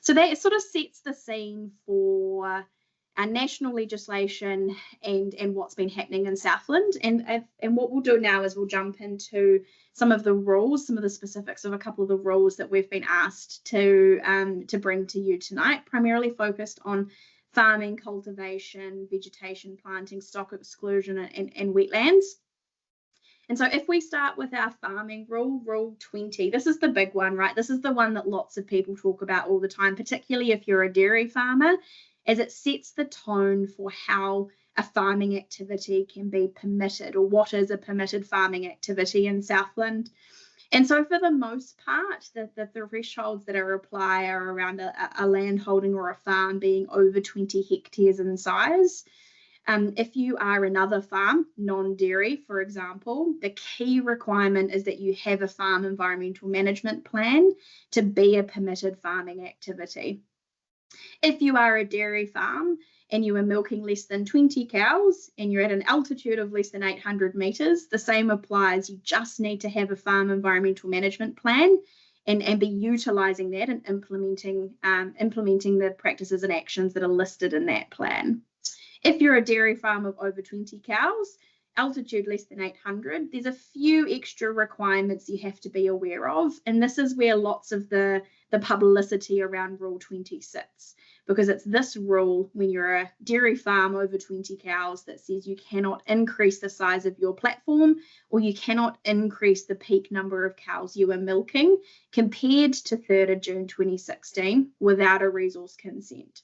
So that sort of sets the scene for our national legislation and what's been happening in Southland. And what we'll do now is we'll jump into some of the rules, some of the specifics of a couple of the rules that we've been asked to bring to you tonight, primarily focused on farming, cultivation, vegetation, planting, stock exclusion, and wetlands. And so if we start with our farming rule, Rule 20, this is the big one, right? This is the one that lots of people talk about all the time, particularly if you're a dairy farmer, as it sets the tone for how a farming activity can be permitted, or what is a permitted farming activity in Southland. And so for the most part, the thresholds that are applied are around a land holding or a farm being over 20 hectares in size. If you are another farm, non-dairy, for example, the key requirement is that you have a farm environmental management plan to be a permitted farming activity. If you are a dairy farm and you are milking less than 20 cows and you're at an altitude of less than 800 metres, the same applies. You just need to have a farm environmental management plan and be utilising that and implementing the practices and actions that are listed in that plan. If you're a dairy farm of over 20 cows, altitude less than 800, there's a few extra requirements you have to be aware of. And this is where lots of the publicity around Rule 20 sits, because it's this rule when you're a dairy farm over 20 cows that says you cannot increase the size of your platform, or you cannot increase the peak number of cows you are milking compared to 3rd of June 2016 without a resource consent.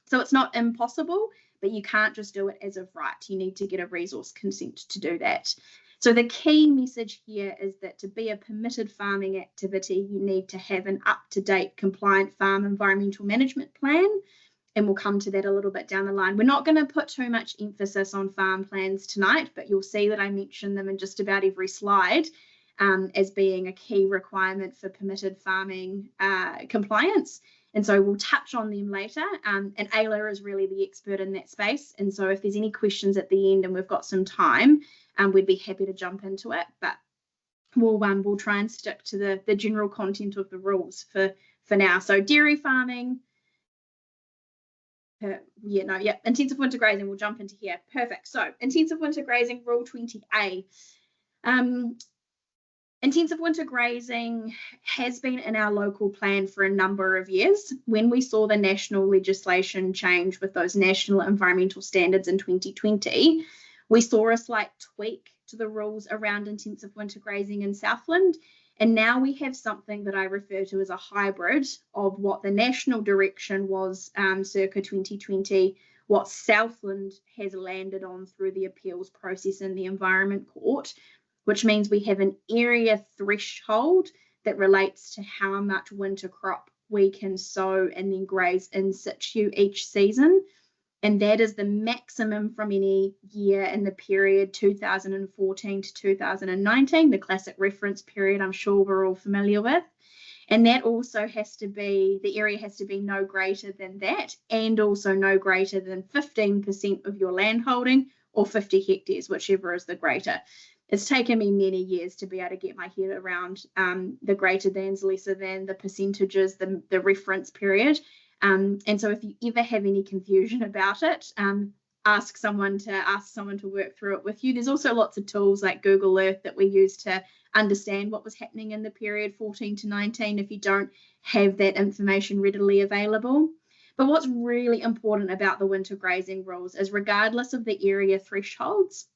So it's not impossible, but you can't just do it as of right. You need to get a resource consent to do that. So the key message here is that to be a permitted farming activity, you need to have an up-to-date compliant farm environmental management plan. And we'll come to that a little bit down the line. We're not going to put too much emphasis on farm plans tonight, but you'll see that I mention them in just about every slide as being a key requirement for permitted farming compliance. And so we'll touch on them later. And Ayla is really the expert in that space. And so if there's any questions at the end and we've got some time, we'd be happy to jump into it. But we'll try and stick to the general content of the rules for now. So dairy farming. Intensive winter grazing. We'll jump into here. Perfect. So intensive winter grazing, Rule 20A. Intensive winter grazing has been in our local plan for a number of years. When we saw the national legislation change with those national environmental standards in 2020, we saw a slight tweak to the rules around intensive winter grazing in Southland. And now we have something that I refer to as a hybrid of what the national direction was circa 2020, what Southland has landed on through the appeals process in the Environment Court, which means we have an area threshold that relates to how much winter crop we can sow and then graze in situ each season. And that is the maximum from any year in the period 2014 to 2019, the classic reference period I'm sure we're all familiar with. And that also has to be, the area has to be no greater than that, and also no greater than 15% of your land holding or 50 hectares, whichever is the greater. It's taken me many years to be able to get my head around the greater thans, lesser than, the percentages, the reference period. And so if you ever have any confusion about it, ask someone to work through it with you. There's also lots of tools like Google Earth that we use to understand what was happening in the period 14 to 19 if you don't have that information readily available. But what's really important about the winter grazing rules is, regardless of the area thresholds,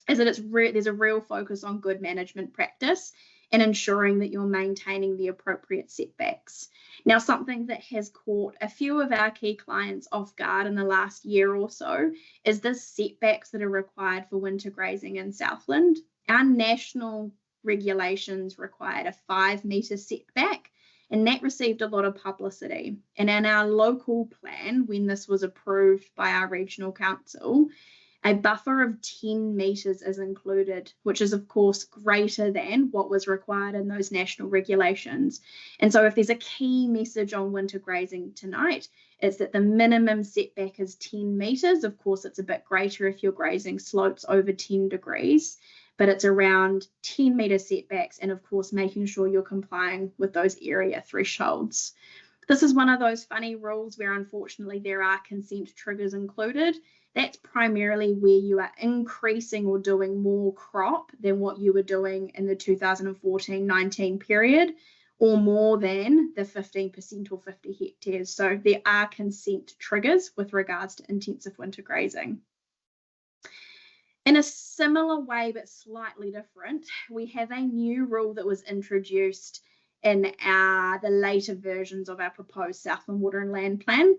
is that there's a real focus on good management practice and ensuring that you're maintaining the appropriate setbacks. Now, something that has caught a few of our key clients off guard in the last year or so is the setbacks that are required for winter grazing in Southland. Our national regulations required a 5-metre setback, and that received a lot of publicity. And in our local plan, when this was approved by our regional council, a buffer of 10 metres is included, which is, of course, greater than what was required in those national regulations. And so if there's a key message on winter grazing tonight, it's that the minimum setback is 10 metres. Of course, it's a bit greater if you're grazing slopes over 10 degrees, but it's around 10-metre setbacks, and, of course, making sure you're complying with those area thresholds. This is one of those funny rules where unfortunately there are consent triggers included. That's primarily where you are increasing or doing more crop than what you were doing in the 2014-19 period, or more than the 15% or 50 hectares. So there are consent triggers with regards to intensive winter grazing. In a similar way, but slightly different, we have a new rule that was introduced in the later versions of our proposed Southland Water and Land Plan.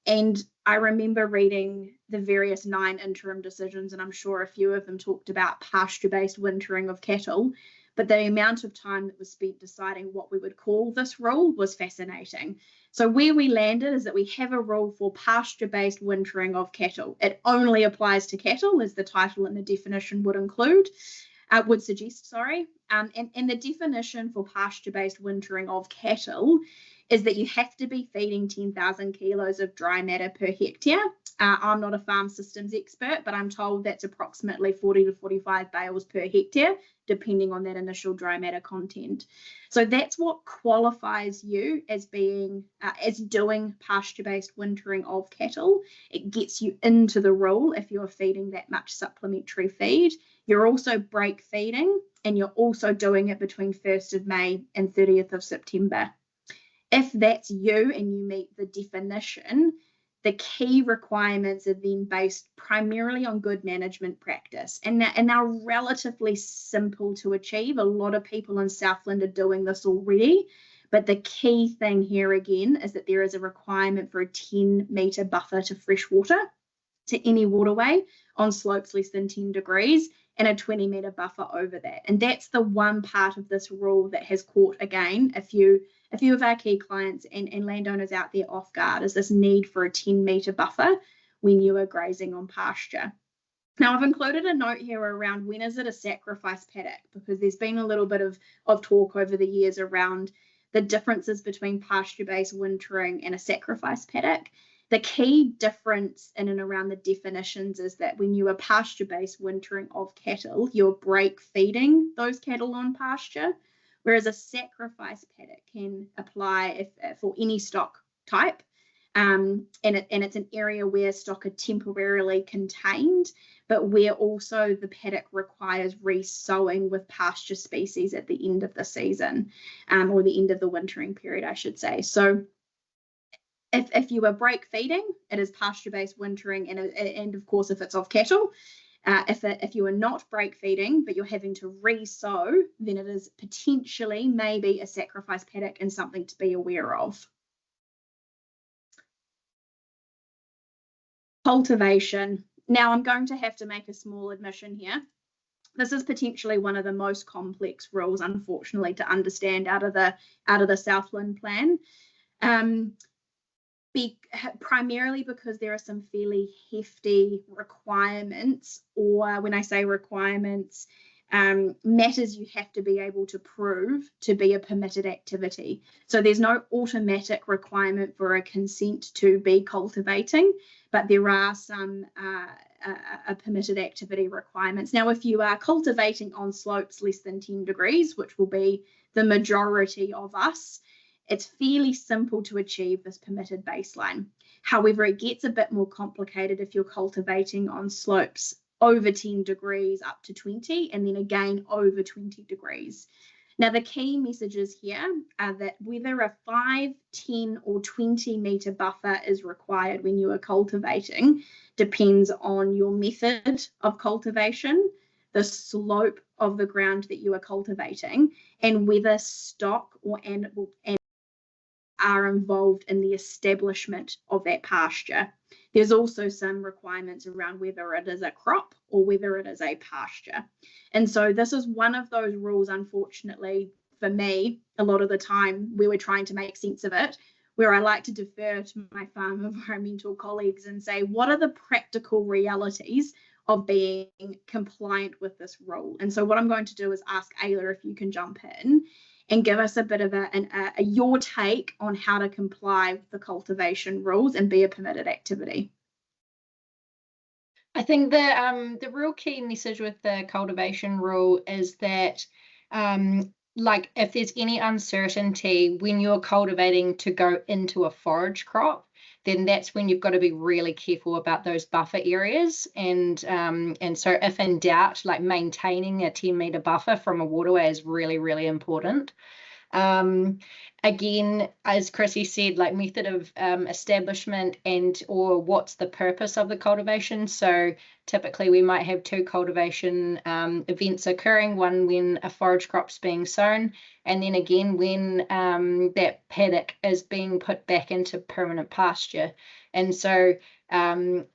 And I remember reading the various 9 interim decisions, and I'm sure a few of them talked about pasture-based wintering of cattle, but the amount of time that was spent deciding what we would call this rule was fascinating. So where we landed is that we have a rule for pasture-based wintering of cattle. It only applies to cattle, as the title and the definition would suggest, sorry. And the definition for pasture-based wintering of cattle is that you have to be feeding 10,000 kilos of dry matter per hectare. I'm not a farm systems expert, but I'm told that's approximately 40 to 45 bales per hectare, depending on that initial dry matter content. So that's what qualifies you as being as doing pasture-based wintering of cattle. It gets you into the rule if you're feeding that much supplementary feed. You're also break feeding, and you're also doing it between 1st of May and 30th of September. If that's you and you meet the definition, the key requirements are then based primarily on good management practice, and they're relatively simple to achieve. A lot of people in Southland are doing this already, but the key thing here again is that there is a requirement for a 10-metre buffer to fresh water to any waterway on slopes less than 10 degrees, and a 20-metre buffer over that. And that's the one part of this rule that has caught, again, a few of our key clients and landowners out there off guard, is this need for a 10-metre buffer when you are grazing on pasture. Now, I've included a note here around when is it a sacrifice paddock, because there's been a little bit of talk over the years around the differences between pasture-based wintering and a sacrifice paddock. The key difference in and around the definitions is that when you are pasture-based wintering of cattle, you're break feeding those cattle on pasture, whereas a sacrifice paddock can apply for any stock type, and it's an area where stock are temporarily contained, but where also the paddock requires re-sowing with pasture species at the end of the season, or the end of the wintering period, I should say. So if you are break feeding, it is pasture-based wintering, and of course, if it's of cattle. If you are not break feeding, but you're having to re-sow, then it is potentially maybe a sacrifice paddock and something to be aware of. Cultivation. Now, I'm going to have to make a small admission here. This is potentially one of the most complex rules, unfortunately, to understand out of the Southland plan. Primarily because there are some fairly hefty requirements, or when I say requirements, matters you have to be able to prove to be a permitted activity. So there's no automatic requirement for a consent to be cultivating, but there are some permitted activity requirements. Now, if you are cultivating on slopes less than 10 degrees, which will be the majority of us, it's fairly simple to achieve this permitted baseline. However, it gets a bit more complicated if you're cultivating on slopes over 10 degrees up to 20, and then again over 20 degrees. Now, the key messages here are that whether a 5, 10 or 20 metre buffer is required when you are cultivating depends on your method of cultivation, the slope of the ground that you are cultivating, and whether stock or animal are involved in the establishment of that pasture. There's also some requirements around whether it is a crop or whether it is a pasture. And so this is one of those rules, unfortunately, for me, a lot of the time where we're trying to make sense of it, where I like to defer to my farm environmental colleagues and say, what are the practical realities of being compliant with this rule? And so what I'm going to do is ask Ayla if you can jump in and give us a bit of your take on how to comply with the cultivation rules and be a permitted activity. I think the real key message with the cultivation rule is that like if there's any uncertainty when you're cultivating to go into a forage crop, then that's when you've got to be really careful about those buffer areas. And so if in doubt, like maintaining a 10-meter buffer from a waterway is really, really important. Again, as Chrissy said, like method of establishment or what's the purpose of the cultivation. So typically we might have two cultivation events occurring, one when a forage crop's being sown, and then again when that paddock is being put back into permanent pasture. And so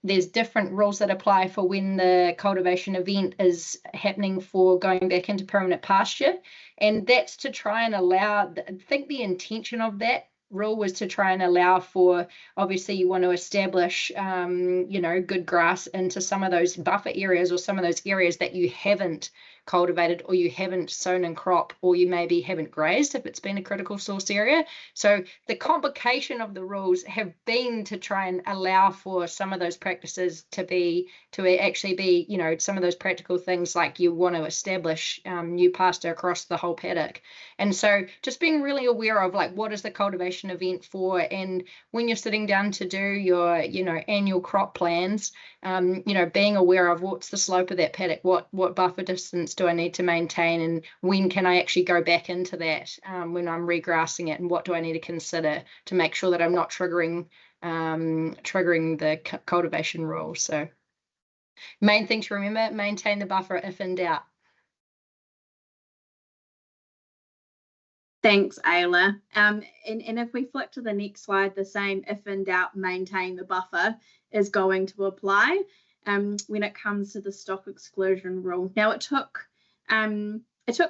there's different rules that apply for when the cultivation event is happening for going back into permanent pasture. And that's to try and allow, I think the intention of that rule was to try and allow for, obviously you want to establish, good grass into some of those buffer areas or some of those areas that you haven't cultivated or you haven't sown in crop or you maybe haven't grazed if it's been a critical source area. So the complication of the rules have been to try and allow for some of those practices to actually be, some of those practical things like you want to establish new pasture across the whole paddock. And so just being really aware of like what is the cultivation event for, and when you're sitting down to do your annual crop plans, being aware of what's the slope of that paddock, what buffer distance do I need to maintain, and when can I actually go back into that when I'm regrassing it, and what do I need to consider to make sure that I'm not triggering the cultivation rule. So main thing to remember, maintain the buffer if in doubt. Thanks, Ayla. And if we flick to the next slide, the same if in doubt, maintain the buffer is going to apply when it comes to the stock exclusion rule. Now, it took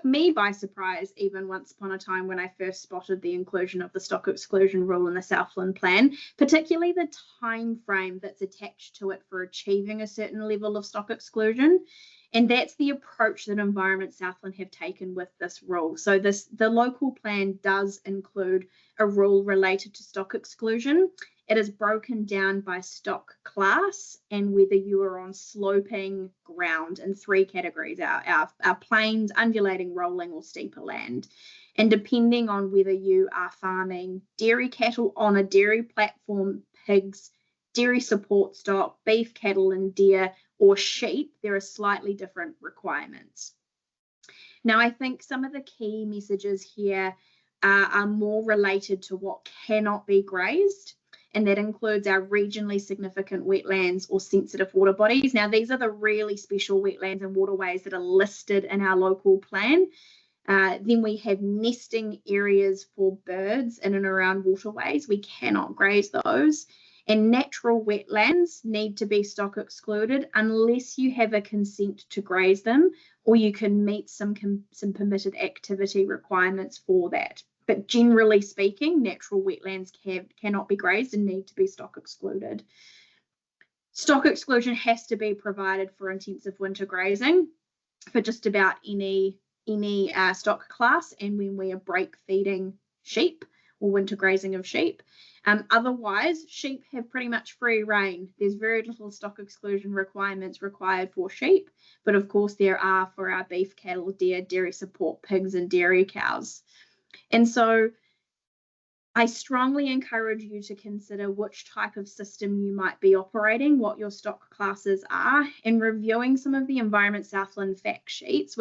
me by surprise even once upon a time when I first spotted the inclusion of the stock exclusion rule in the Southland Plan, particularly the time frame that's attached to it for achieving a certain level of stock exclusion. And that's the approach that Environment Southland have taken with this rule. So the local plan does include a rule related to stock exclusion. It is broken down by stock class and whether you are on sloping ground in three categories, our plains, undulating, rolling, or steeper land. And depending on whether you are farming dairy cattle on a dairy platform, pigs, dairy support stock, beef, cattle, and deer, or sheep, there are slightly different requirements. Now, I think some of the key messages here are more related to what cannot be grazed, and that includes our regionally significant wetlands or sensitive water bodies. Now, these are the really special wetlands and waterways that are listed in our local plan. Then we have nesting areas for birds in and around waterways. We cannot graze those. And natural wetlands need to be stock excluded unless you have a consent to graze them, or you can meet some permitted activity requirements for that. But generally speaking, natural wetlands cannot be grazed and need to be stock excluded. Stock exclusion has to be provided for intensive winter grazing for just about any stock class, and when we are break feeding sheep or winter grazing of sheep. Otherwise, sheep have pretty much free reign. There's very little stock exclusion requirements required for sheep, but of course there are for our beef, cattle, deer, dairy support pigs, and dairy cows. And so I strongly encourage you to consider which type of system you might be operating, what your stock classes are, and reviewing some of the Environment Southland fact sheets,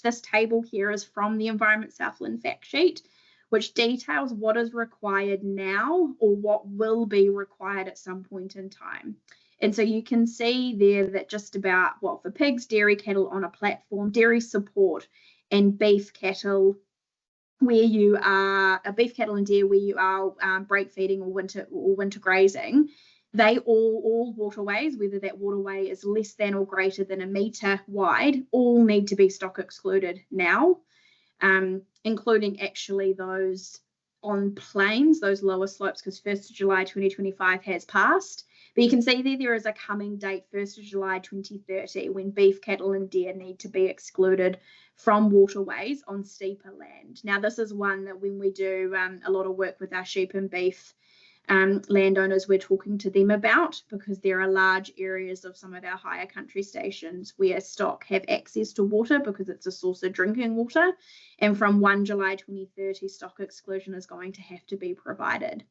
this table here is from the Environment Southland fact sheet, which details what is required now or what will be required at some point in time. And so you can see there that just about, for pigs, dairy cattle on a platform, dairy support, and beef cattle, where you are beef cattle and deer, where you are break feeding or winter grazing, they all waterways, whether that waterway is less than or greater than a metre wide, all need to be stock excluded now. Including actually those on plains, those lower slopes, because 1st of July 2025 has passed. But you can see there is a coming date, 1st of July 2030, when beef, cattle, and deer need to be excluded from waterways on steeper land. Now, this is one that when we do a lot of work with our sheep and beef landowners we're talking to them about, because there are large areas of some of our higher country stations where stock have access to water because it's a source of drinking water. And from 1 July 2030, stock exclusion is going to have to be provided.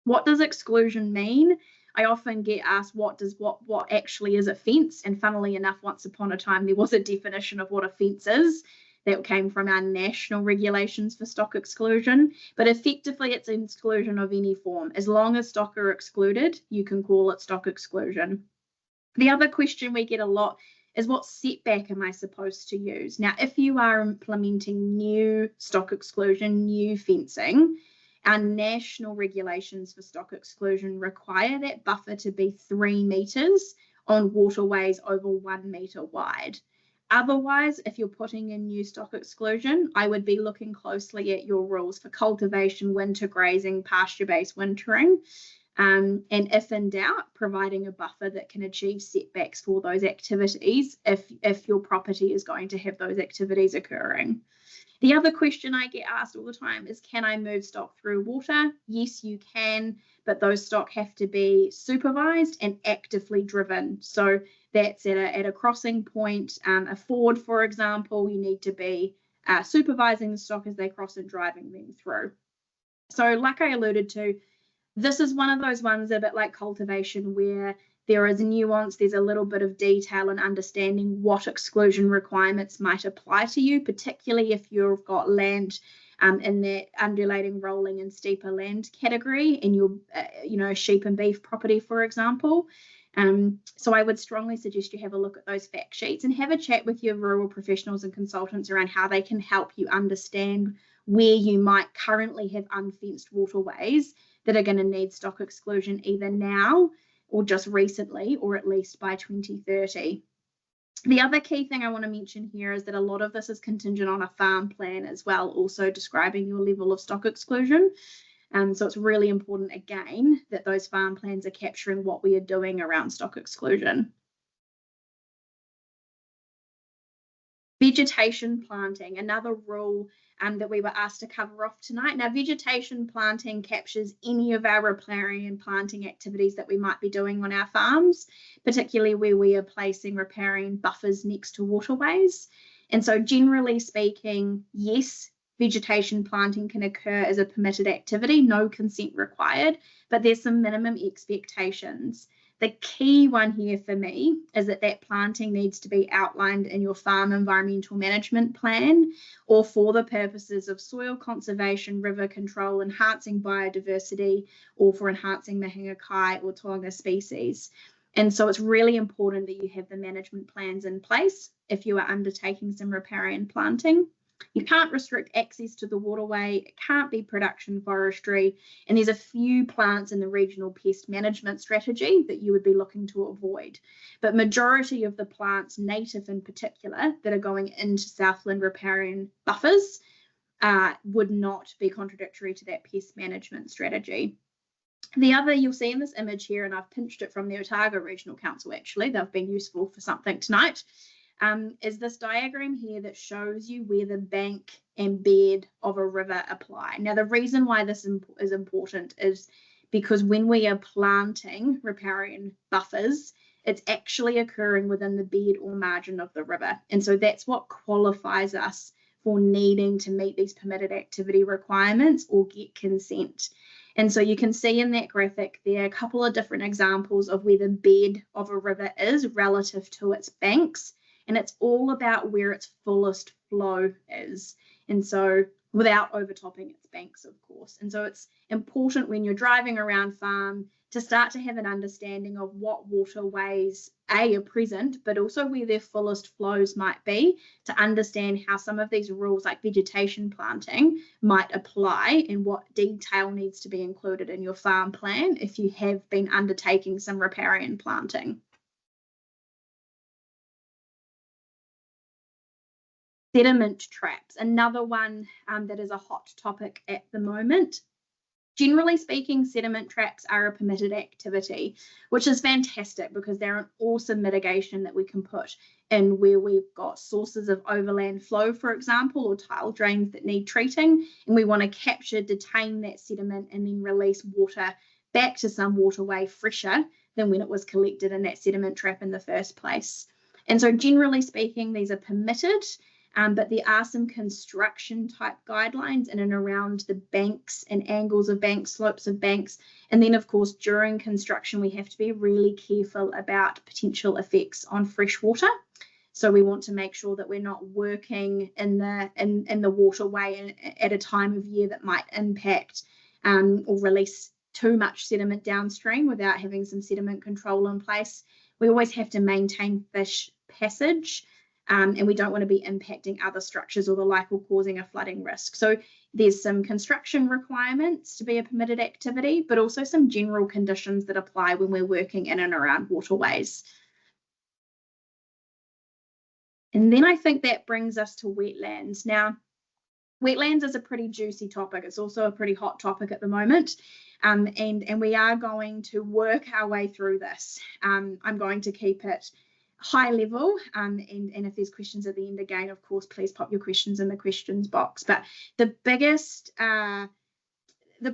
What does exclusion mean? I often get asked, what actually is a fence? And funnily enough, once upon a time, there was a definition of what a fence is that came from our national regulations for stock exclusion. But effectively, it's an exclusion of any form. As long as stock are excluded, you can call it stock exclusion. The other question we get a lot is, what setback am I supposed to use? Now, if you are implementing new stock exclusion, new fencing, our national regulations for stock exclusion require that buffer to be 3 metres on waterways over 1 metre wide. Otherwise, if you're putting in new stock exclusion, I would be looking closely at your rules for cultivation, winter grazing, pasture-based wintering, and if in doubt, providing a buffer that can achieve setbacks for those activities if your property is going to have those activities occurring. The other question I get asked all the time is, can I move stock through water? Yes, you can, but those stock have to be supervised and actively driven. So that's at a crossing point, a ford, for example, you need to be supervising the stock as they cross and driving them through. So like I alluded to, this is one of those ones a bit like cultivation where there is nuance, there's a little bit of detail and understanding what exclusion requirements might apply to you, particularly if you've got land in that undulating, rolling and steeper land category in your sheep and beef property, for example. So I would strongly suggest you have a look at those fact sheets and have a chat with your rural professionals and consultants around how they can help you understand where you might currently have unfenced waterways that are going to need stock exclusion either now or just recently, or at least by 2030. The other key thing I want to mention here is that a lot of this is contingent on a farm plan as well, also describing your level of stock exclusion. So it's really important, again, that those farm plans are capturing what we are doing around stock exclusion. Vegetation planting, another rule that we were asked to cover off tonight. Now, vegetation planting captures any of our riparian and planting activities that we might be doing on our farms, particularly where we are placing riparian buffers next to waterways. And so generally speaking, yes, vegetation planting can occur as a permitted activity, no consent required, but there's some minimum expectations. The key one here for me is that planting needs to be outlined in your farm environmental management plan, or for the purposes of soil conservation, river control, enhancing biodiversity, or for enhancing the hingakai or toanga species. And so it's really important that you have the management plans in place if you are undertaking some riparian planting. You can't restrict access to the waterway, it can't be production forestry, and there's a few plants in the regional pest management strategy that you would be looking to avoid. But majority of the plants, native in particular, that are going into Southland riparian buffers would not be contradictory to that pest management strategy. The other you'll see in this image here, and I've pinched it from the Otago Regional Council actually, they've been useful for something tonight, is this diagram here that shows you where the bank and bed of a river apply. Now, the reason why this is important is because when we are planting riparian buffers, it's actually occurring within the bed or margin of the river. And so that's what qualifies us for needing to meet these permitted activity requirements or get consent. And so you can see in that graphic there are a couple of different examples of where the bed of a river is relative to its banks. And it's all about where its fullest flow is. And so without overtopping its banks, of course. And so it's important when you're driving around farm to start to have an understanding of what waterways are present, but also where their fullest flows might be, to understand how some of these rules like vegetation planting might apply and what detail needs to be included in your farm plan if you have been undertaking some riparian planting. Sediment traps, another one that is a hot topic at the moment. Generally speaking, sediment traps are a permitted activity, which is fantastic because they're an awesome mitigation that we can put in where we've got sources of overland flow, for example, or tile drains that need treating, and we want to capture, detain that sediment and then release water back to some waterway fresher than when it was collected in that sediment trap in the first place. And so generally speaking, these are permitted, but there are some construction type guidelines in and around the banks and angles of banks, slopes of banks. And then of course, during construction, we have to be really careful about potential effects on fresh water. So we want to make sure that we're not working in the waterway at a time of year that might impact or release too much sediment downstream without having some sediment control in place. We always have to maintain fish passage, and we don't want to be impacting other structures or the like or causing a flooding risk. So there's some construction requirements to be a permitted activity, but also some general conditions that apply when we're working in and around waterways. And then I think that brings us to wetlands. Now, wetlands is a pretty juicy topic. It's also a pretty hot topic at the moment. And we are going to work our way through this. I'm going to keep it high level, and if there's questions at the end again, of course, please pop your questions in the questions box. But the biggest, the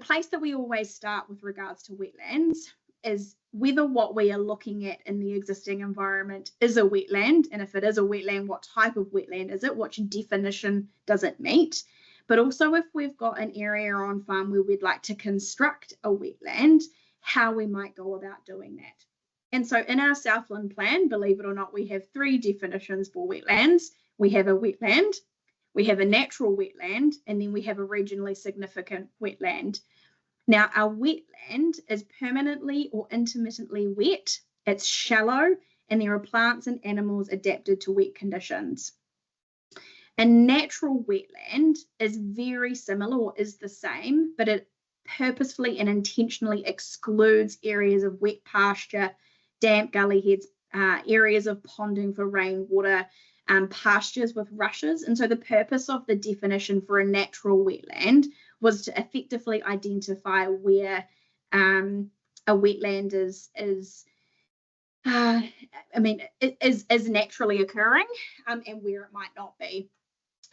place that we always start with regards to wetlands is whether what we are looking at in the existing environment is a wetland, and if it is a wetland, what type of wetland is it? What definition does it meet? But also if we've got an area on farm where we'd like to construct a wetland, how we might go about doing that. And so in our Southland plan, believe it or not, we have 3 definitions for wetlands. We have a wetland, we have a natural wetland, and then we have a regionally significant wetland. Now, our wetland is permanently or intermittently wet, it's shallow, and there are plants and animals adapted to wet conditions. A natural wetland is very similar or is the same, but it purposefully and intentionally excludes areas of wet pasture, damp gully heads, areas of ponding for rainwater, pastures with rushes. And so the purpose of the definition for a natural wetland was to effectively identify where a wetland is naturally occurring, and where it might not be.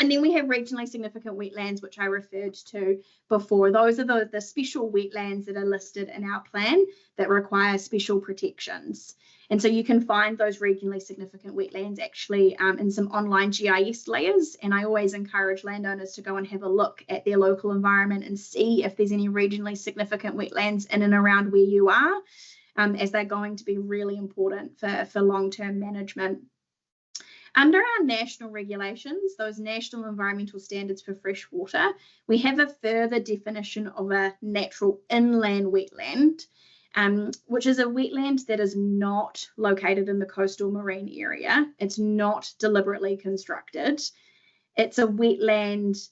And then we have regionally significant wetlands, which I referred to before. Those are the special wetlands that are listed in our plan that require special protections. And so you can find those regionally significant wetlands actually in some online GIS layers. And I always encourage landowners to go and have a look at their local environment and see if there's any regionally significant wetlands in and around where you are, as they're going to be really important for long-term management. Under our national regulations, those national environmental standards for fresh water, we have a further definition of a natural inland wetland, which is a wetland that is not located in the coastal marine area. It's not deliberately constructed. It's a wetland,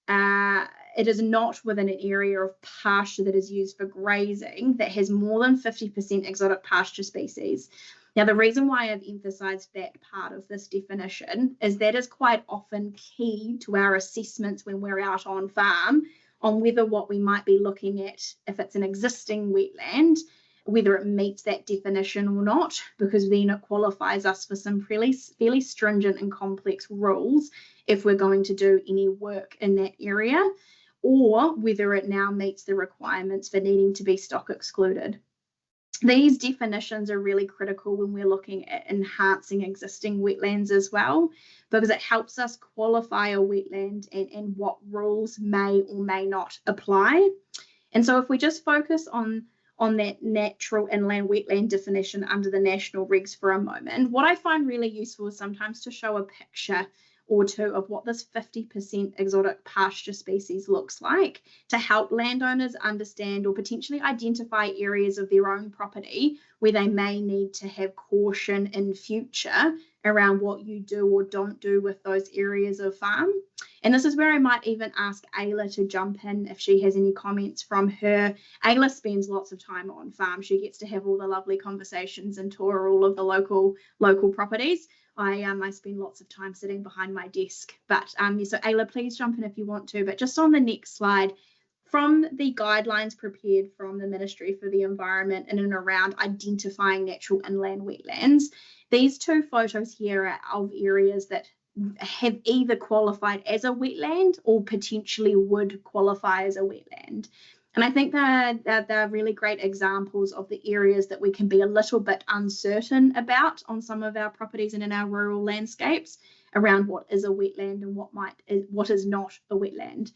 it is not within an area of pasture that is used for grazing that has more than 50% exotic pasture species. Now, the reason why I've emphasised that part of this definition is that is quite often key to our assessments when we're out on farm on whether what we might be looking at, if it's an existing wetland, whether it meets that definition or not, because then it qualifies us for some fairly stringent and complex rules if we're going to do any work in that area, or whether it now meets the requirements for needing to be stock excluded. These definitions are really critical when we're looking at enhancing existing wetlands as well, because it helps us qualify a wetland and what rules may or may not apply. And so if we just focus on that natural inland wetland definition under the national regs for a moment, what I find really useful is sometimes to show a picture or two of what this 50% exotic pasture species looks like to help landowners understand or potentially identify areas of their own property where they may need to have caution in future around what you do or don't do with those areas of farm. And this is where I might even ask Ayla to jump in if she has any comments from her. Ayla spends lots of time on farm. She gets to have all the lovely conversations and tour all of the local properties. I spend lots of time sitting behind my desk. But so Ayla, please jump in if you want to. But just on the next slide, from the guidelines prepared from the Ministry for the Environment in and around identifying natural inland wetlands, these 2 photos here are of areas that have either qualified as a wetland or potentially would qualify as a wetland. And I think they're really great examples of the areas that we can be a little bit uncertain about on some of our properties and in our rural landscapes around what is a wetland and what is not a wetland.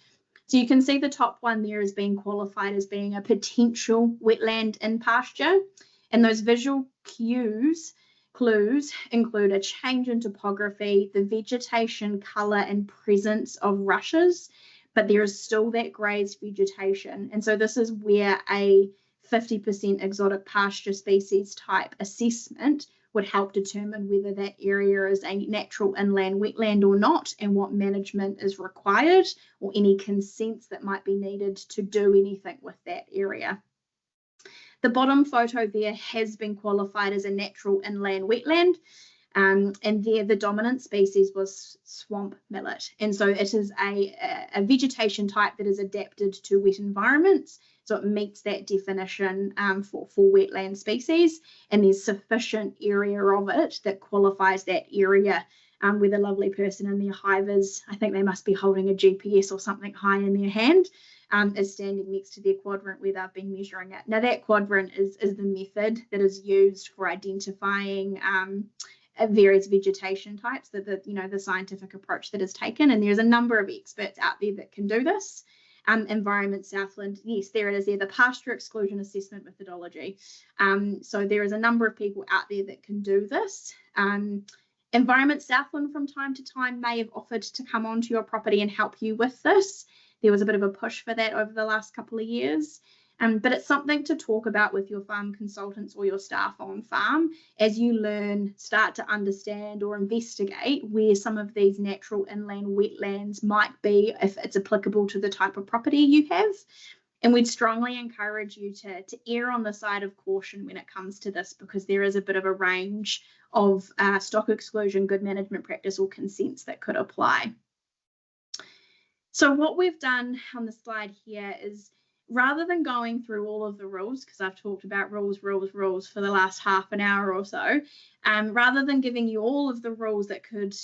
So you can see the top one there is being qualified as being a potential wetland in pasture. And those visual clues include a change in topography, the vegetation, colour and presence of rushes, but there is still that grazed vegetation. And so this is where a 50% exotic pasture species type assessment would help determine whether that area is a natural inland wetland or not, and what management is required or any consents that might be needed to do anything with that area. The bottom photo there has been qualified as a natural inland wetland. And there the dominant species was swamp millet. And so it is a vegetation type that is adapted to wet environments. So it meets that definition for wetland species. And there's sufficient area of it that qualifies that area where the lovely person in their hive is, I think they must be holding a GPS or something high in their hand, is standing next to their quadrant where they've been measuring it. Now that quadrant is the method that is used for identifying various vegetation types, the scientific approach that is taken, and there's a number of experts out there that can do this. Environment Southland, yes, there it is there, the pasture exclusion assessment methodology. So there is a number of people out there that can do this. Environment Southland from time to time may have offered to come onto your property and help you with this. There was a bit of a push for that over the last couple of years. But it's something to talk about with your farm consultants or your staff on farm as you learn, start to understand or investigate where some of these natural inland wetlands might be, if it's applicable to the type of property you have. And we'd strongly encourage you to err on the side of caution when it comes to this, because there is a bit of a range of stock exclusion, good management practice or consents that could apply. So what we've done on the slide here is, rather than going through all of the rules, because I've talked about rules for the last half an hour or so, rather than giving you all of the rules that could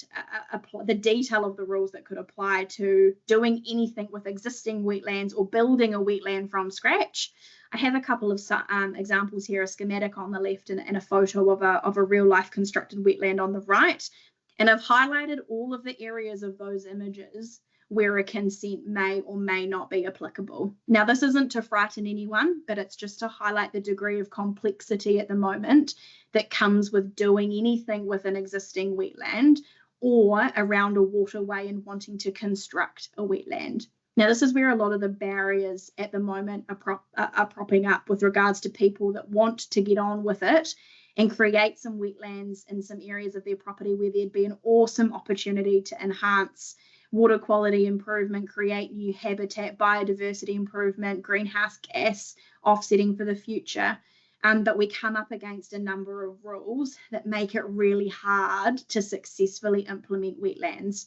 apply, the detail of the rules that could apply to doing anything with existing wetlands or building a wetland from scratch, I have a couple of examples here, a schematic on the left and a photo of a real life constructed wetland on the right. And I've highlighted all of the areas of those images where a consent may or may not be applicable. Now, this isn't to frighten anyone, but it's just to highlight the degree of complexity at the moment that comes with doing anything with an existing wetland or around a waterway and wanting to construct a wetland. Now, this is where a lot of the barriers at the moment are propping up with regards to people that want to get on with it and create some wetlands in some areas of their property where there'd be an awesome opportunity to enhance water quality improvement, create new habitat, biodiversity improvement, greenhouse gas offsetting for the future. But we come up against a number of rules that make it really hard to successfully implement wetlands.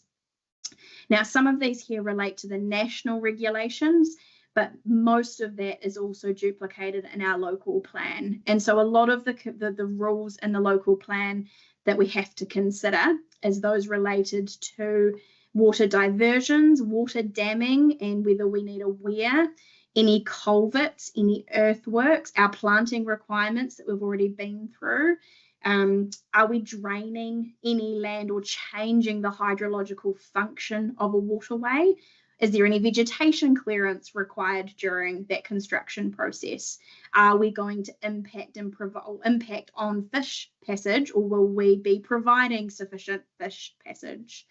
Now, some of these here relate to the national regulations, but most of that is also duplicated in our local plan. And so a lot of the rules in the local plan that we have to consider is those related to water diversions, water damming, and whether we need a weir, any culverts, any earthworks, our planting requirements that we've already been through. Are we draining any land or changing the hydrological function of a waterway? Is there any vegetation clearance required during that construction process? Are we going to impact on fish passage, or will we be providing sufficient fish passage?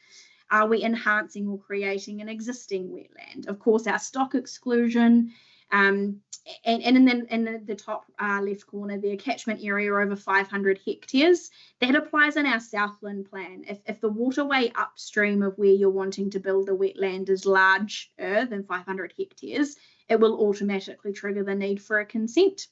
Are we enhancing or creating an existing wetland? Of course, our stock exclusion, and in the top left corner, the catchment area over 500 hectares, that applies in our Southland plan. If the waterway upstream of where you're wanting to build a wetland is larger than 500 hectares, it will automatically trigger the need for a consent.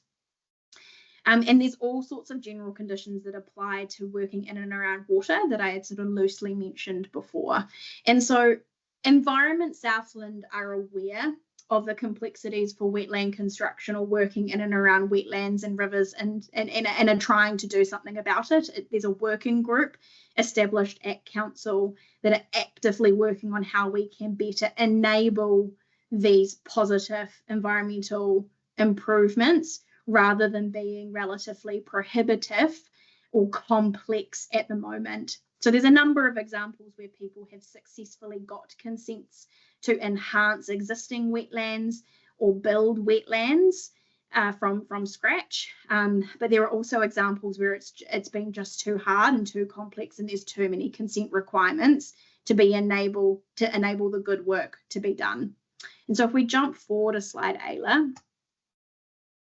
And there's all sorts of general conditions that apply to working in and around water that I had sort of loosely mentioned before. And so Environment Southland are aware of the complexities for wetland construction or working in and around wetlands and rivers and are trying to do something about it. There's a working group established at council that are actively working on how we can better enable these positive environmental improvements rather than being relatively prohibitive or complex at the moment. So there's a number of examples where people have successfully got consents to enhance existing wetlands or build wetlands from scratch. But there are also examples where it's been just too hard and too complex, and there's too many consent requirements to enable the good work to be done. And so if we jump forward a slide, Ayla,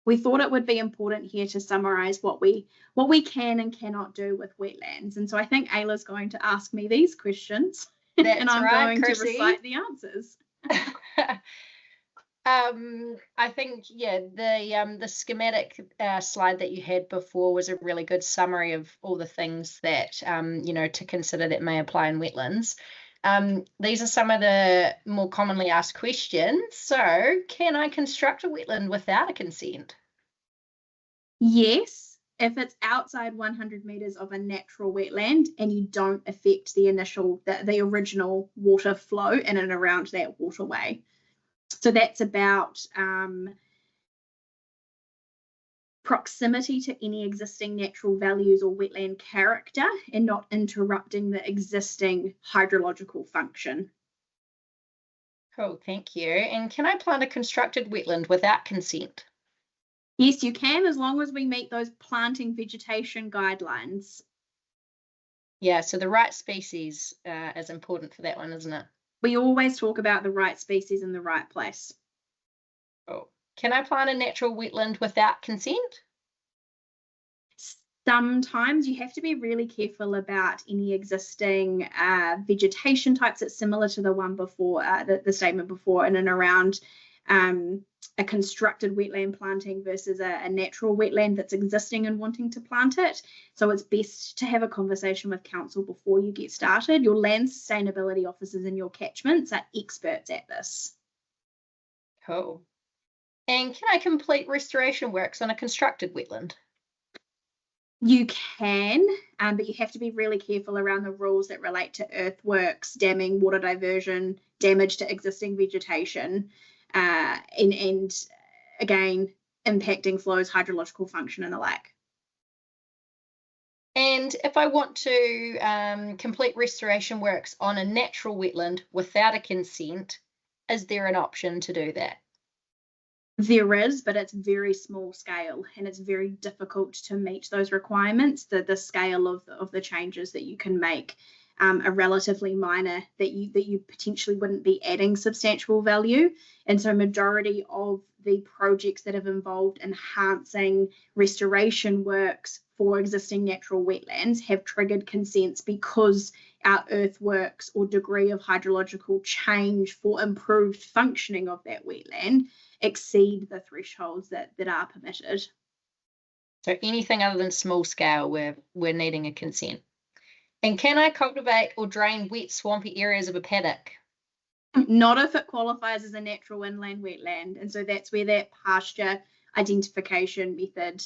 we thought it would be important here to summarize what we can and cannot do with wetlands. And so I think Ayla's going to ask me these questions and I'm going to recite the answers. I think, yeah, the schematic slide that you had before was a really good summary of all the things that, you know, to consider that may apply in wetlands. These are some of the more commonly asked questions. So, can I construct a wetland without a consent? Yes, if it's outside 100 meters of a natural wetland and you don't affect the original water flow in and around that waterway. So that's about proximity to any existing natural values or wetland character and not interrupting the existing hydrological function. Cool, thank you. And can I plant a constructed wetland without consent? Yes, you can, as long as we meet those planting vegetation guidelines. Yeah, so the right species is important for that one, isn't it? We always talk about the right species in the right place. Oh. Can I plant a natural wetland without consent? Sometimes you have to be really careful about any existing vegetation types that's similar to the one before, the statement before, in and around a constructed wetland planting versus a natural wetland that's existing and wanting to plant it. So it's best to have a conversation with council before you get started. Your land sustainability officers in your catchments are experts at this. Cool. And can I complete restoration works on a constructed wetland? You can, but you have to be really careful around the rules that relate to earthworks, damming, water diversion, damage to existing vegetation, and again, impacting flows, hydrological function, and the like. And if I want to complete restoration works on a natural wetland without a consent, is there an option to do that? There is, but it's very small scale and it's very difficult to meet those requirements. The scale of the changes that you can make are relatively minor, that you potentially wouldn't be adding substantial value. And so majority of the projects that have involved enhancing restoration works for existing natural wetlands have triggered consents because our earthworks or degree of hydrological change for improved functioning of that wetland exceed the thresholds that are permitted. So anything other than small scale, we're needing a consent. And can I cultivate or drain wet, swampy areas of a paddock? Not if it qualifies as a natural inland wetland. And so that's where that pasture identification method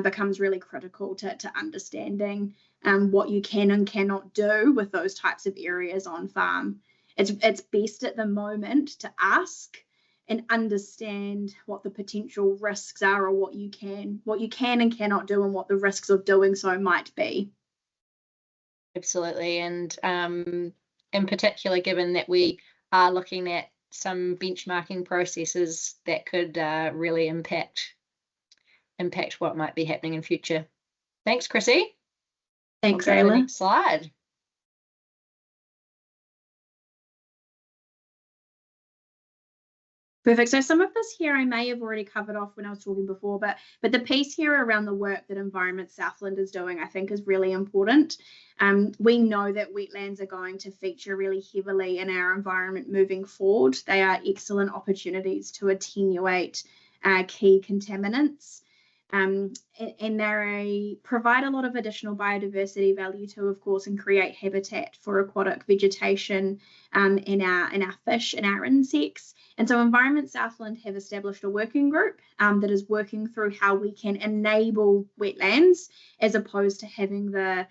becomes really critical to understanding what you can and cannot do with those types of areas on farm. It's best at the moment to ask and understand what the potential risks are, or what you can and cannot do, and what the risks of doing so might be. Absolutely, and in particular, given that we are looking at some benchmarking processes that could really impact what might be happening in future. Thanks, Chrissy. Thanks, Ayla. Next slide. Perfect. So some of this here I may have already covered off when I was talking before, but the piece here around the work that Environment Southland is doing, I think, is really important. We know that wetlands are going to feature really heavily in our environment moving forward. They are excellent opportunities to attenuate key contaminants. And they provide a lot of additional biodiversity value too, of course, and create habitat for aquatic vegetation in our fish and our insects. And so Environment Southland have established a working group that is working through how we can enable wetlands as opposed to having the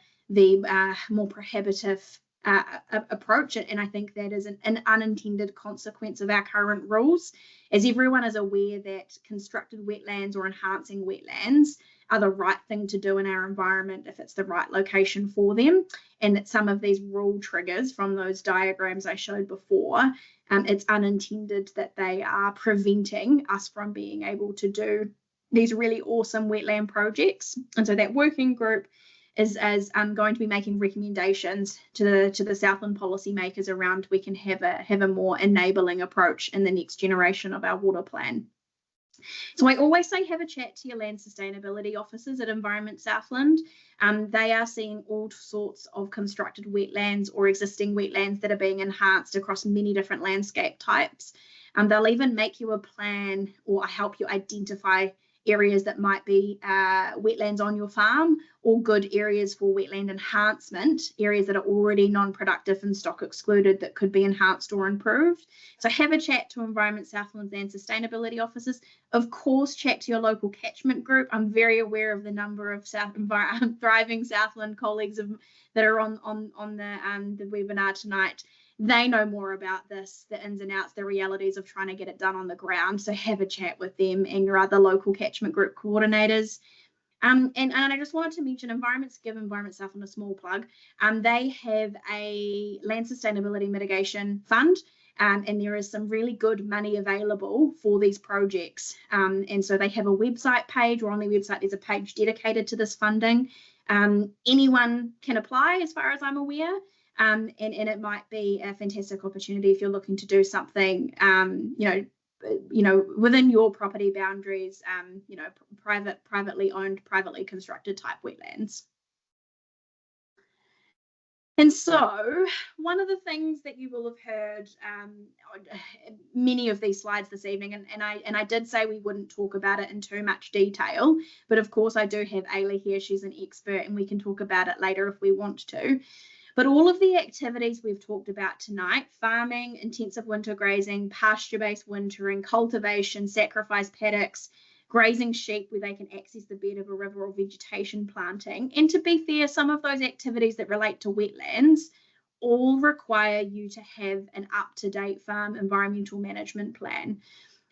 more prohibitive approach it. And I think that is an unintended consequence of our current rules, as everyone is aware that constructed wetlands or enhancing wetlands are the right thing to do in our environment if it's the right location for them, and that some of these rule triggers from those diagrams I showed before, it's unintended that they are preventing us from being able to do these really awesome wetland projects. And so that working group is going to be making recommendations to the Southland policymakers around we can have a more enabling approach in the next generation of our water plan. So I always say have a chat to your land sustainability officers at Environment Southland. They are seeing all sorts of constructed wetlands or existing wetlands that are being enhanced across many different landscape types. They'll even make you a plan or help you identify areas that might be wetlands on your farm, or good areas for wetland enhancement, areas that are already non-productive and stock excluded that could be enhanced or improved. So have a chat to Environment Southland's land sustainability officers. Of course, chat to your local catchment group. I'm very aware of the number of thriving Southland colleagues that are on the webinar tonight. They know more about this, the ins and outs, the realities of trying to get it done on the ground. So have a chat with them and your other local catchment group coordinators. And I just wanted to mention give Environment Southland a small plug. They have a land sustainability mitigation fund, and there is some really good money available for these projects. And so they have a website page, or on their website there's a page dedicated to this funding. Anyone can apply, as far as I'm aware. And it might be a fantastic opportunity if you're looking to do something, within your property boundaries, privately owned, privately constructed type wetlands. And so one of the things that you will have heard many of these slides this evening, and I did say we wouldn't talk about it in too much detail, but of course I do have Ayla here. She's an expert and we can talk about it later if we want to. But all of the activities we've talked about tonight, farming, intensive winter grazing, pasture-based wintering, cultivation, sacrifice paddocks, grazing sheep where they can access the bed of a river, or vegetation planting, and to be fair, some of those activities that relate to wetlands all require you to have an up-to-date farm environmental management plan.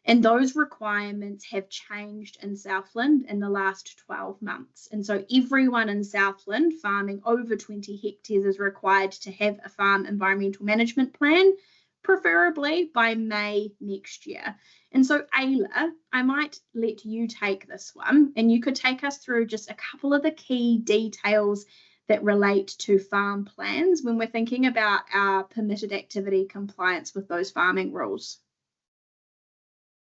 And those requirements have changed in Southland in the last 12 months. And so everyone in Southland farming over 20 hectares is required to have a farm environmental management plan, preferably by May next year. And so Ayla, I might let you take this one, and you could take us through just a couple of the key details that relate to farm plans when we're thinking about our permitted activity compliance with those farming rules.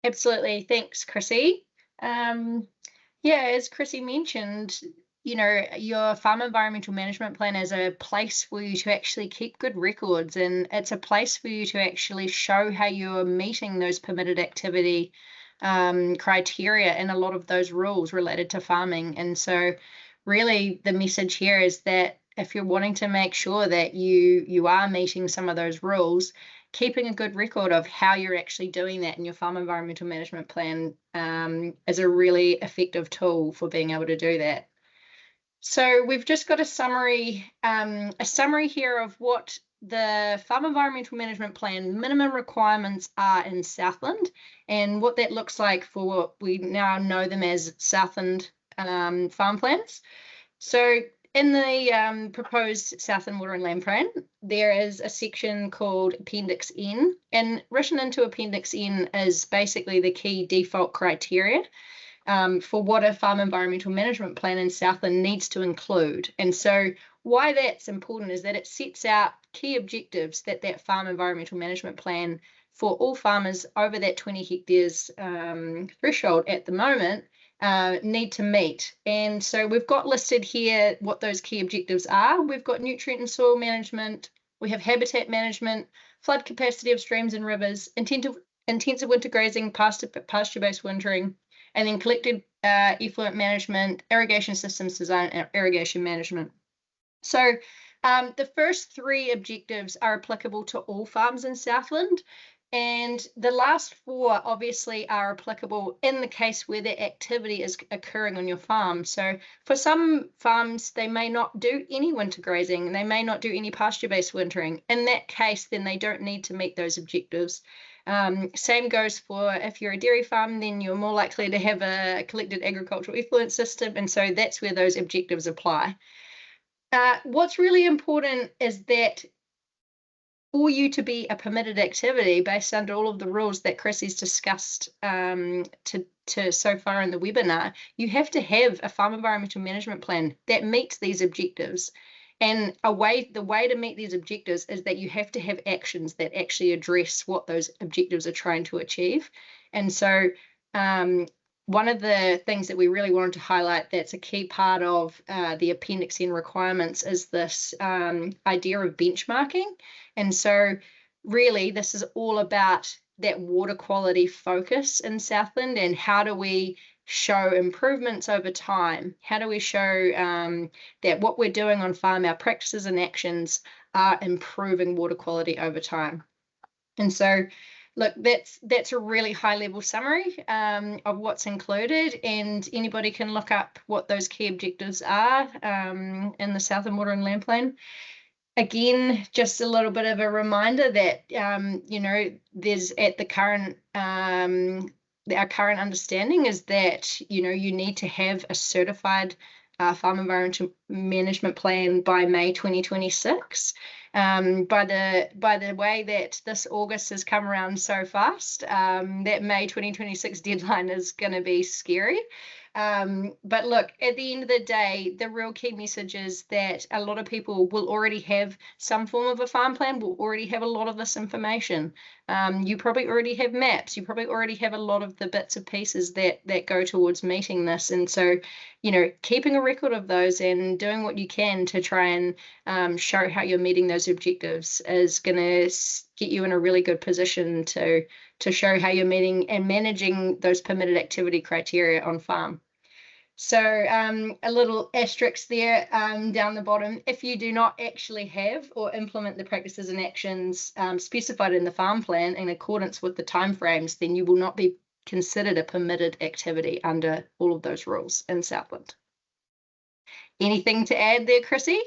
Absolutely. Thanks, Chrissy. As Chrissy mentioned, your farm environmental management plan is a place for you to actually keep good records, and it's a place for you to actually show how you're meeting those permitted activity criteria and a lot of those rules related to farming. And so really the message here is that if you're wanting to make sure that you are meeting some of those rules, keeping a good record of how you're actually doing that in your farm environmental management plan is a really effective tool for being able to do that. So we've just got a summary here of what the farm environmental management plan minimum requirements are in Southland, and what that looks like for what we now know them as Southland farm plans. So in the proposed Southland Water and Land Plan, there is a section called Appendix N, and written into Appendix N is basically the key default criteria for what a farm environmental management plan in Southland needs to include. And so why that's important is that it sets out key objectives that farm environmental management plan for all farmers over that 20 hectares threshold at the moment need to meet. And so we've got listed here what those key objectives are. We've got nutrient and soil management, we have habitat management, flood capacity of streams and rivers, intensive winter grazing, pasture-based wintering, and then collected effluent management, irrigation systems design, and irrigation management. So the first three objectives are applicable to all farms in Southland. And the last 4 obviously are applicable in the case where the activity is occurring on your farm. So for some farms, they may not do any winter grazing, they may not do any pasture-based wintering. In that case, then they don't need to meet those objectives. Same goes for if you're a dairy farm, then you're more likely to have a collected agricultural effluent system, and so that's where those objectives apply. What's really important is that for you to be a permitted activity based under all of the rules that Chrissy's discussed to so far in the webinar, you have to have a farm environmental management plan that meets these objectives. And the way to meet these objectives is that you have to have actions that actually address what those objectives are trying to achieve. And so one of the things that we really wanted to highlight that's a key part of the Appendix N requirements is this idea of benchmarking. And so really this is all about that water quality focus in Southland, and how do we show improvements over time? How do we show that what we're doing on farm, our practices and actions are improving water quality over time? And so look, that's a really high level summary of what's included, and anybody can look up what those key objectives are in the Southland Water and Land Plan. Again, just a little bit of a reminder that there's at the current our current understanding is that you need to have a certified farm environmental management plan by May 2026. By the way that this August has come around so fast, that May 2026 deadline is going to be scary. But look, at the end of the day, the real key message is that a lot of people will already have some form of a farm plan, will already have a lot of this information. You probably already have maps, you probably already have a lot of the bits and pieces that go towards meeting this. And so, keeping a record of those and doing what you can to try and show how you're meeting those objectives is going to get you in a really good position to show how you're meeting and managing those permitted activity criteria on farm. So a little asterisk there down the bottom. If you do not actually have or implement the practices and actions specified in the farm plan in accordance with the timeframes, then you will not be considered a permitted activity under all of those rules in Southland. Anything to add there, Chrissy?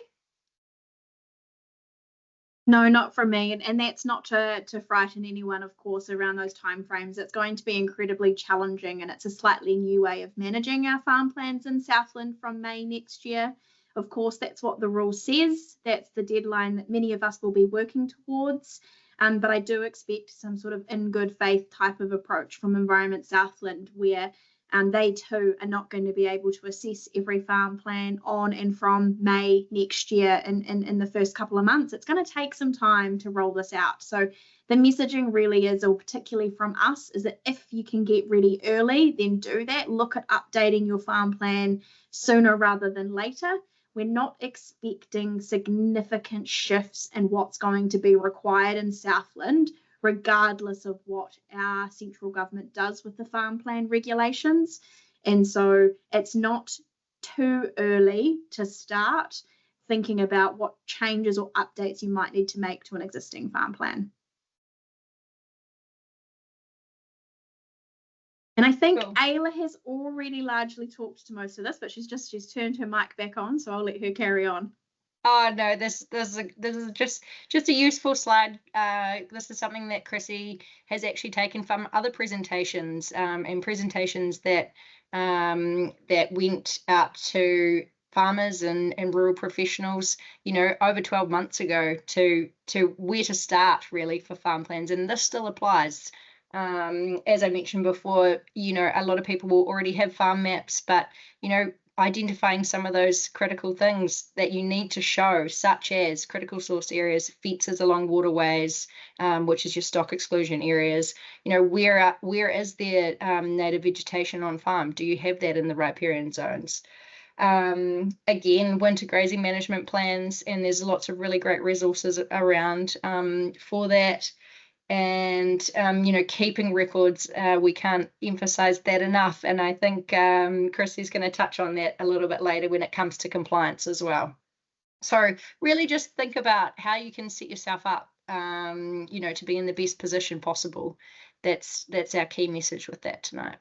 No, not from me, and that's not to frighten anyone, of course, around those timeframes. It's going to be incredibly challenging, and it's a slightly new way of managing our farm plans in Southland from May next year. Of course, that's what the rule says. That's the deadline that many of us will be working towards. But I do expect some sort of in good faith type of approach from Environment Southland, where they too are not going to be able to assess every farm plan on and from May next year in the first couple of months. It's going to take some time to roll this out. So the messaging really is, or particularly from us, is that if you can get ready early, then do that. Look at updating your farm plan sooner rather than later. We're not expecting significant shifts in what's going to be required in Southland, regardless of what our central government does with the farm plan regulations. And so it's not too early to start thinking about what changes or updates you might need to make to an existing farm plan. And I think cool. Ayla has already largely talked to most of this, but she's turned her mic back on, so I'll let her carry on. Oh no, this is just a useful slide. This is something that Chrissy has actually taken from other presentations and presentations that went out to farmers and rural professionals, over 12 months ago to where to start really for farm plans, and this still applies. As I mentioned before, a lot of people will already have farm maps, but identifying some of those critical things that you need to show, such as critical source areas, fences along waterways, which is your stock exclusion areas. Where is there native vegetation on farm? Do you have that in the riparian zones? Again, winter grazing management plans, and there's lots of really great resources around for that. And keeping records, we can't emphasize that enough, and I think Chrissy's going to touch on that a little bit later when it comes to compliance as well. So really just think about how you can set yourself up to be in the best position possible. That's our key message with that tonight.